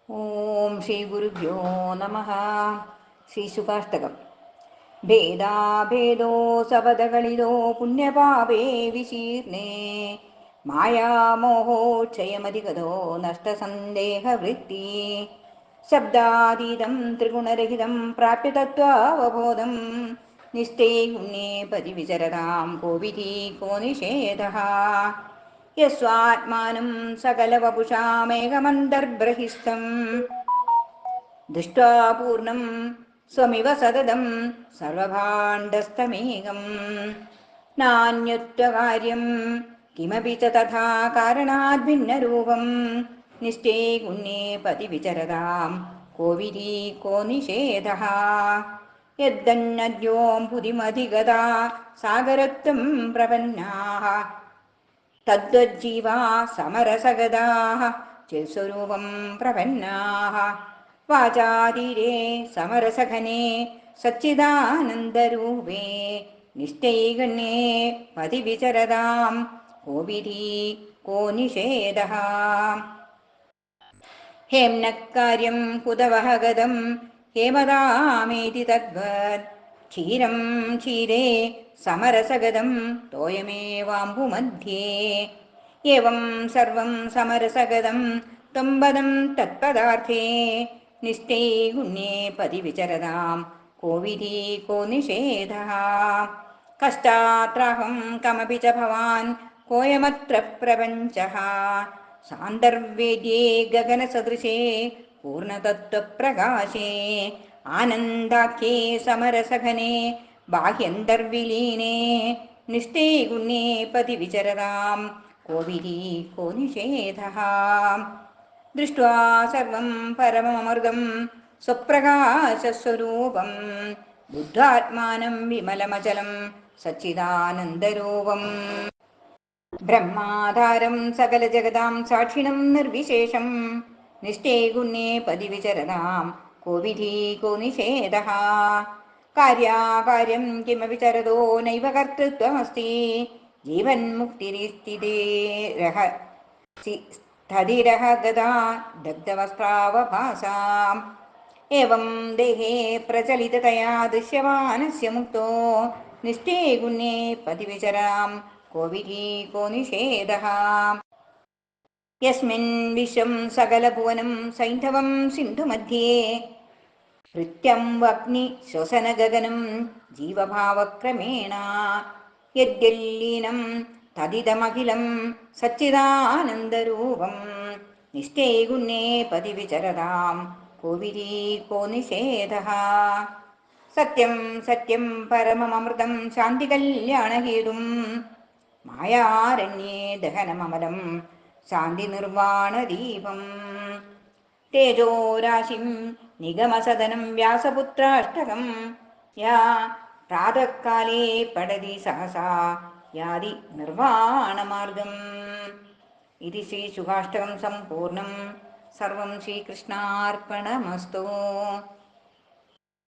ഓം ശ്രീ ഗുരുഭ്യോ നമഃ. ശ്രീസുകാഷ്ടകം. ഭേദാഭേദോ സപദകളിലോ പുണ്യപാപേ വിശീർണേ മായാമോഹോക്ഷയമധികതോ നഷ്ടസന്ദേഹവൃത്തി ശബ്ദാതീതം ത്രിഗുണരഹിതം പ്രാപ്യ തത്വാവബോധം നിശ്ചേ ഗുണ്യേ പരിവിചരതാം കോവിധി കോ നിഷേധഃ യസ്വാത്മാനം സകലവപുഷാമേകമന്തർബ്രഹിസ്ഥം ദൃഷ്ട്വാ പൂർണ്ണം സ്വമിവ സതതം സർവഭാണ്ഡസ്ഥമേകം നാന്യത്വകാര്യം കിമപി ച തഥാ കാരണാദ് ഭിന്നരൂപം നിശ്ചേ ഗുണ്യേ പതിവിചരതാം കോവിധി കോ നിഷേധഃ യദ്ദന്നദ്യോംബുധിമധിഗതാ സാഗരത്വം പ്രപന്നാഃ തദ്വജ്ജീവാ സമരസഗതാഃ ചിൽസ്വരൂപം പ്രപന്നാഃ വാചാതീരേ സമരസഘനേ സച്ചിദാനന്ദരൂപേ നിശ്ചൈഗണ്യേ പതിവിചരതാം കോവിധി കോ നിഷേധഃ ഹേംനഃകാര്യം കുതവഹഗതം ഹേമദാമേതി തദ്വത് ക്ഷീരം ക്ഷീരേ സമരസഗതം തോയമേവാംബുമധ്യേ ഏവം സർവം സമരസഗതം ത്വം പദം തത്പദാർത്ഥേ നിശ്ചൈ ഗുണ്യേ പതിവിചരതാം കോവിധി കോ നിഷേധഃ കഷ്ടാത്രാഹം കമപി ച ഭവാൻ കോയമത്ര പ്രപഞ്ചഃ സാന്തർവേദ്യേ ഗഗനസദൃശേ പൂർണ്ണതത്വപ്രകാശേ ആനന്ദാഖ്യേ സമരസഘനേ ബാഹ്യന്തർവിലീനേ നിശ്ചേ ഗുണ്യേ പതിവിചരതാം കോവിധി കോ നിഷേധഃ ദൃഷ്ട്വാ സർവം പരമമൃതം സ്വപ്രകാശസ്വരൂപം ബുദ്ധാത്മാനം വിമലമചലം സച്ചിദാനന്ദരൂപം ബ്രഹ്മാധാരം സകല ജഗതാം സാക്ഷിണം നിർവിശേഷം നിശ്ചേ ഗുണ്യേ പതിവിചരതാം കോവിധി കോ നിഷേധഃ കാര്യാകാര്യം കിമപി ചരതോ നൈവ കർത്തൃത്വമസ്തി ജീവൻ മുക്തിരിസ്ഥിതിരഹ ഗതാ ദഗ്ധവസ്ത്രാവഭാസാം ഏവം ദേഹേ പ്രചലിതതയാ ദൃശ്യമാനസ്യ മുക്തോ നിശ്ചേ ഗുണ്യേ പതിവിചരാം കോവിധി കോ നിഷേധഃ യസ്മിൻ വിശ്വം സകലഭുവനം സൈന്ധവം സിന്ധുമധ്യേ ഹൃത്യം വഗ്നി ശ്വസനഗഗനം ജീവഭാവക്രമേണ യദ്യല്ലീനം തദിദമഖിലം സച്ചിദാനന്ദരൂപം നിശ്ചേ ഗുണ്യേ പതിവിചരതാം കോവിധി കോ നിഷേധഃ സത്യം സത്യം പരമമൃതം ശാന്തികല്യാണഹേതും മായാരണ്യേ ദഹനമമലം ശാന്തിനിർവാണദീപം തേജോരാശിം നിഗമസദനം വ്യാസപുത്രാഷ്ടകം യാ പ്രാതഃകാലേ പഠതി സഹസാ യാതി നിർവാണമാർഗം. ഇതി ശ്രീസുകാഷ്ടകം സമ്പൂർണം. സർവം ശ്രീകൃഷ്ണാർപ്പണമസ്തു.